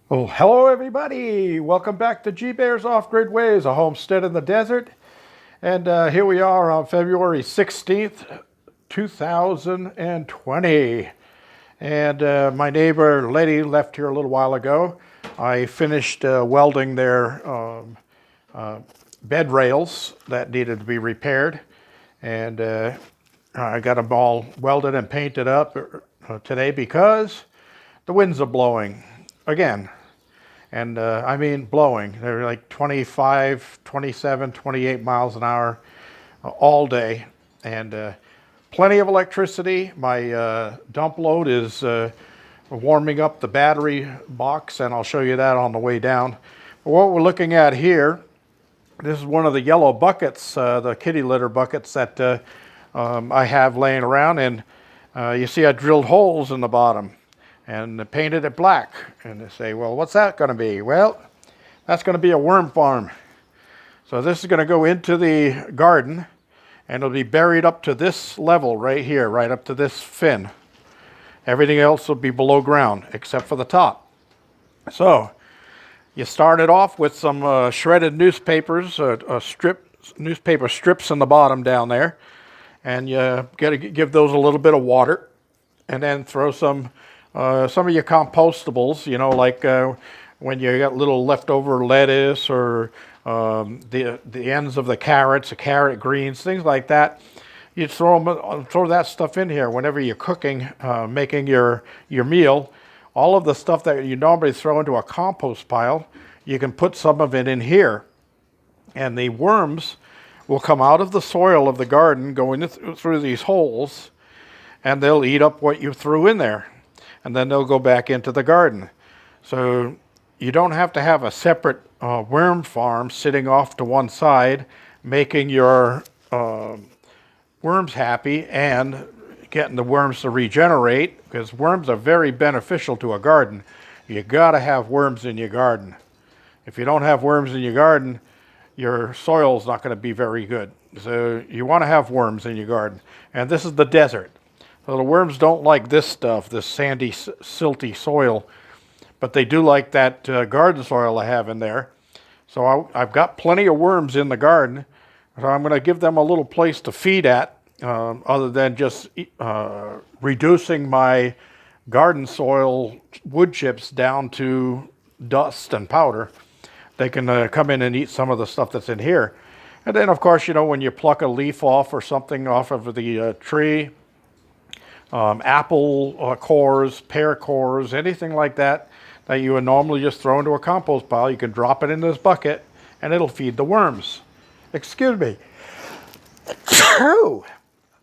Well, hello everybody. Welcome back to G Bear's Off-Grid Ways, a homestead in the desert. And here we are on February 16th, 2020. And my neighbor Letty left here a little while ago. I finished welding their bed rails that needed to be repaired. And I got them all welded and painted up today because the winds are blowing again. And I mean blowing. They're like 25, 27, 28 miles an hour all day. And plenty of electricity. My dump load is warming up the battery box, and I'll show you that on the way down. But what we're looking at here, this is one of the yellow buckets, the kitty litter buckets that I have laying around. And you see I drilled holes in the bottom and painted it black. And they say, well, what's that going to be? Well, that's going to be a worm farm. So this is going to go into the garden, and it'll be buried up to this level right here, right up to this fin. Everything else will be below ground except for the top. So you start it off with some shredded newspapers, newspaper strips in the bottom down there, and you got to give those a little bit of water, and then throw some of your compostables, you know, like when you got little leftover lettuce or the ends of the carrots, the carrot greens, things like that. You throw that stuff in here whenever you're cooking, making your meal. All of the stuff that you normally throw into a compost pile, you can put some of it in here, and the worms will come out of the soil of the garden, going through these holes, and they'll eat up what you threw in there. And then they'll go back into the garden. So you don't have to have a separate worm farm sitting off to one side, making your worms happy and getting the worms to regenerate, because worms are very beneficial to a garden. You gotta have worms in your garden. If you don't have worms in your garden, your soil's not going to be very good. So you want to have worms in your garden. And this is the desert. So the worms don't like this stuff, this sandy, silty soil, but they do like that garden soil I have in there. So I've got plenty of worms in the garden, so I'm going to give them a little place to feed at, other than just reducing my garden soil wood chips down to dust and powder. They can come in and eat some of the stuff that's in here. And then, of course, you know, when you pluck a leaf off or something off of the tree, apple cores, pear cores, anything like that that you would normally just throw into a compost pile, you can drop it in this bucket and it'll feed the worms. Excuse me. The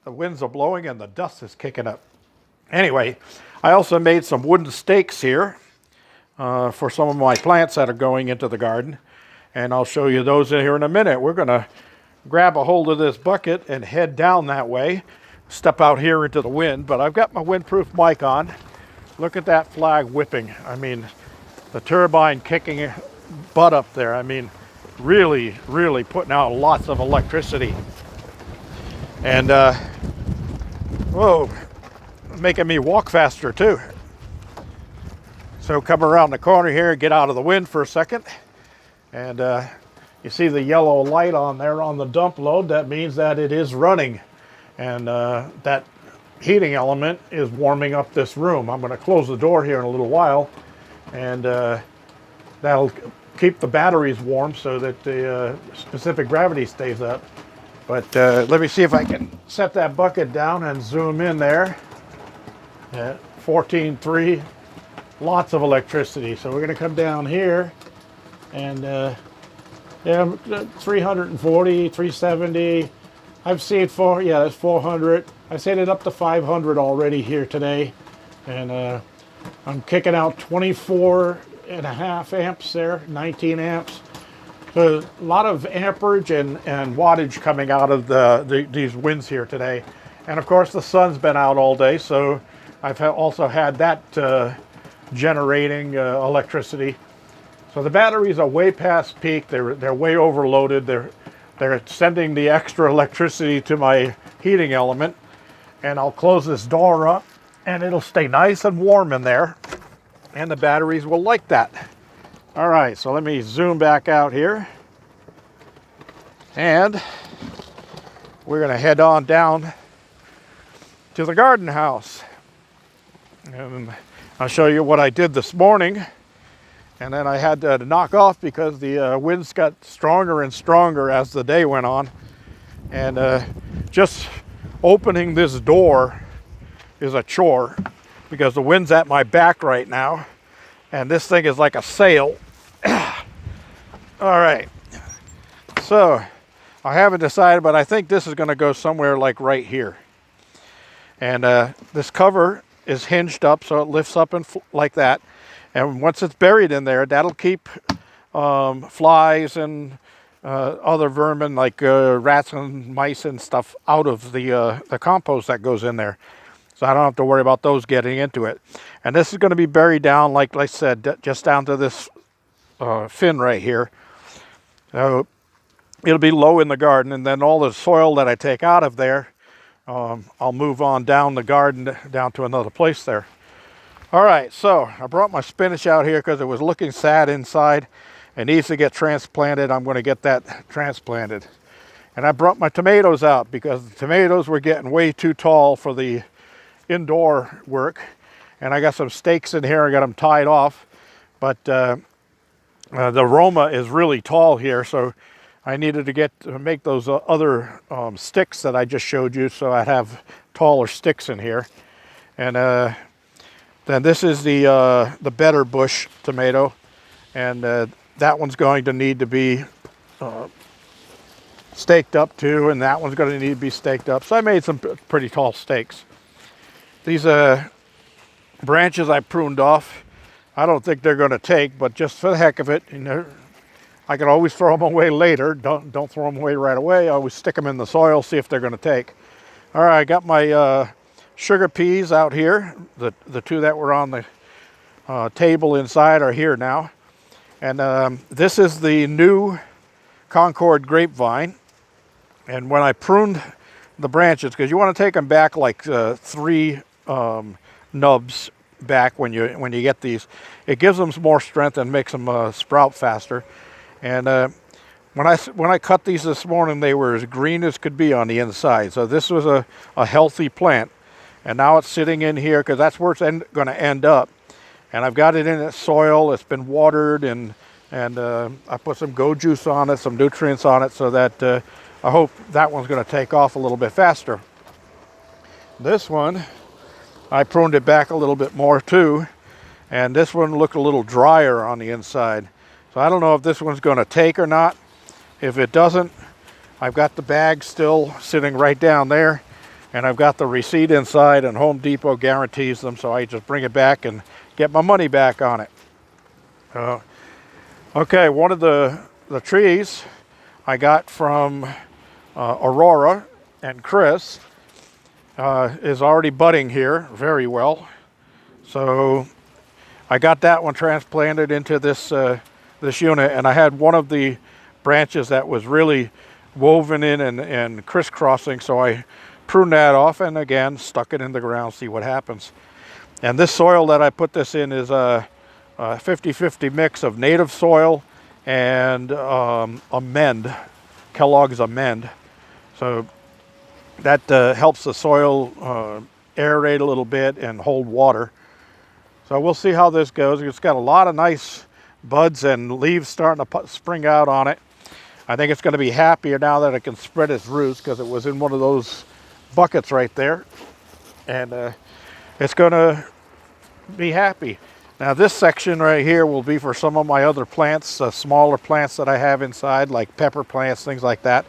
winds are blowing and the dust is kicking up. Anyway, I also made some wooden stakes here for some of my plants that are going into the garden, and I'll show you those in here in a minute. We're going to grab a hold of this bucket and head down that way. Step out here into the wind, but I've got my windproof mic on. Look at that flag whipping. I mean, the turbine kicking butt up there. I mean, really, really putting out lots of electricity. And, whoa, making me walk faster too. So come around the corner here, get out of the wind for a second. And you see the yellow light on there on the dump load. That means that it is running. And that heating element is warming up this room. I'm going to close the door here in a little while, and that'll keep the batteries warm so that the specific gravity stays up. But let me see if I can set that bucket down and zoom in there. 14.3, lots of electricity. So we're going to come down here, and yeah, 340, 370. I've seen that's 400. I've seen it up to 500 already here today. And I'm kicking out 24.5 amps there, 19 amps. So a lot of amperage and wattage coming out of these winds here today. And of course the sun's been out all day, so I've also had that generating electricity. So the batteries are way past peak. They're way overloaded. They're sending the extra electricity to my heating element. And I'll close this door up and it'll stay nice and warm in there. and the batteries will like that. All right, so let me zoom back out here, and we're going to head on down to the garden house. And I'll show you what I did this morning. And then I had to knock off because the winds got stronger and stronger as the day went on. And just opening this door is a chore because the wind's at my back right now. And this thing is like a sail. All right. So I haven't decided, but I think this is going to go somewhere like right here. And this cover is hinged up so it lifts up and like that. And once it's buried in there, that'll keep flies and other vermin like rats and mice and stuff out of the compost that goes in there. So I don't have to worry about those getting into it. And this is going to be buried down, like I said, just down to this fin right here. It'll be low in the garden, and then all the soil that I take out of there, I'll move on down the garden down to another place there. All right, so I brought my spinach out here because it was looking sad inside. It needs to get transplanted. I'm going to get that transplanted. And I brought my tomatoes out because the tomatoes were getting way too tall for the indoor work. And I got some stakes in here. I got them tied off. But the Roma is really tall here, so I needed to make those other sticks that I just showed you, so I'd have taller sticks in here. And then this is the better bush tomato, and that one's going to need to be staked up too, and that one's going to need to be staked up. So I made some pretty tall stakes. These branches I pruned off, I don't think they're going to take, but just for the heck of it, you know, I can always throw them away later. Don't throw them away right away. I always stick them in the soil, see if they're going to take. All right, I got my sugar peas out here. The two that were on the table inside are here now. And this is the new Concord grapevine. And when I pruned the branches, because you want to take them back like 3 nubs back when you get these, it gives them some more strength and makes them sprout faster. And when I cut these this morning, they were as green as could be on the inside. So this was a healthy plant. And now it's sitting in here because that's where it's going to end up. And I've got it in its soil. It's been watered, and I put some Go Juice on it, some nutrients on it, so that I hope that one's going to take off a little bit faster. This one, I pruned it back a little bit more too, and this one looked a little drier on the inside. So I don't know if this one's going to take or not. If it doesn't, I've got the bag still sitting right down there, and I've got the receipt inside, and Home Depot guarantees them, so I just bring it back and get my money back on it. Okay, one of the trees I got from Aurora and Chris is already budding here very well. So I got that one transplanted into this unit, and I had one of the branches that was really woven in and crisscrossing, so I pruned that off and again stuck it in the ground, see what happens. And this soil that I put this in is a 50-50 mix of native soil and amend, Kellogg's Amend. So that helps the soil aerate a little bit and hold water. So we'll see how this goes. It's got a lot of nice buds and leaves starting to spring out on it. I think it's going to be happier now that it can spread its roots because it was in one of those buckets right there. And it's going to be happy. Now this section right here will be for some of my other plants, smaller plants that I have inside, like pepper plants, things like that.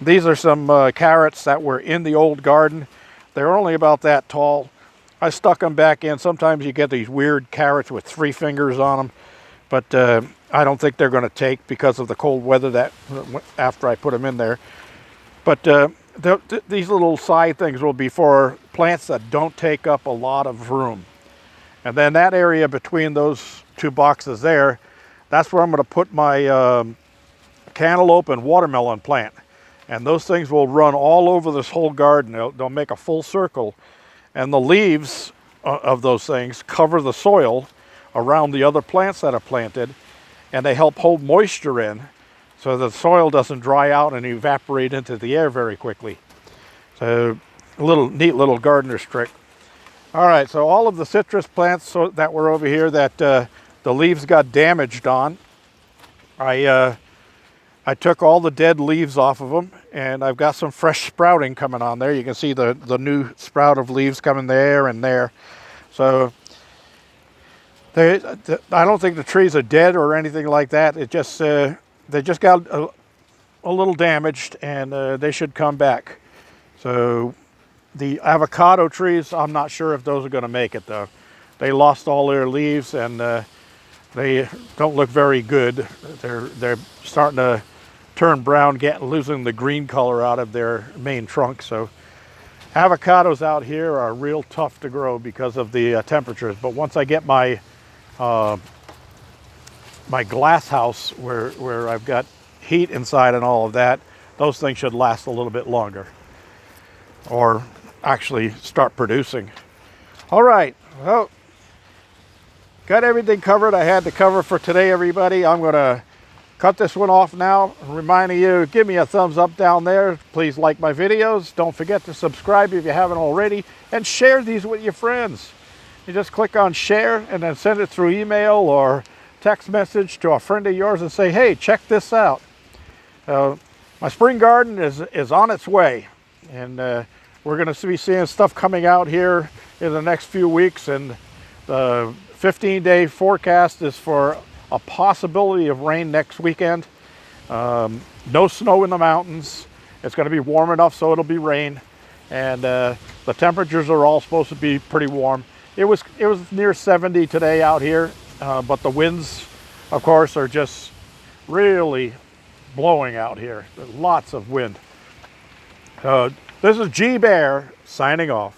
These are some carrots that were in the old garden. They're only about that tall. I stuck them back in. Sometimes you get these weird carrots with 3 fingers on them, but I don't think they're going to take because of the cold weather that after I put them in there. But these little side things will be for plants that don't take up a lot of room. And then that area between those 2 boxes there, that's where I'm going to put my cantaloupe and watermelon plant. And those things will run all over this whole garden. They'll make a full circle. And the leaves of those things cover the soil. around the other plants that are planted, and they help hold moisture in so the soil doesn't dry out and evaporate into the air very quickly. So a neat little gardener's trick. All right, so all of the citrus plants that were over here that the leaves got damaged on, I took all the dead leaves off of them, and I've got some fresh sprouting coming on there. You can see the new sprout of leaves coming there and there. So I don't think the trees are dead or anything like that. It just they just got a little damaged, and they should come back. So the avocado trees, I'm not sure if those are going to make it though. They lost all their leaves, and they don't look very good. They're starting to turn brown, losing the green color out of their main trunk. So avocados out here are real tough to grow because of the temperatures. But once I get my my glass house where I've got heat inside and all of that, those things should last a little bit longer, or actually start producing. All right, well, got everything covered I had to cover for today, everybody. I'm gonna cut this one off now, reminding you, give me a thumbs up down there. Please like my videos. Don't forget to subscribe if you haven't already, and share these with your friends. You just click on share and then send it through email or text message to a friend of yours and say, hey, check this out. My spring garden is on its way, and we're going to be seeing stuff coming out here in the next few weeks, and the 15-day forecast is for a possibility of rain next weekend. No snow in the mountains. It's going to be warm enough so it'll be rain, and the temperatures are all supposed to be pretty warm. It was near 70 today out here, but the winds, of course, are just really blowing out here. There's lots of wind. This is G Bear signing off.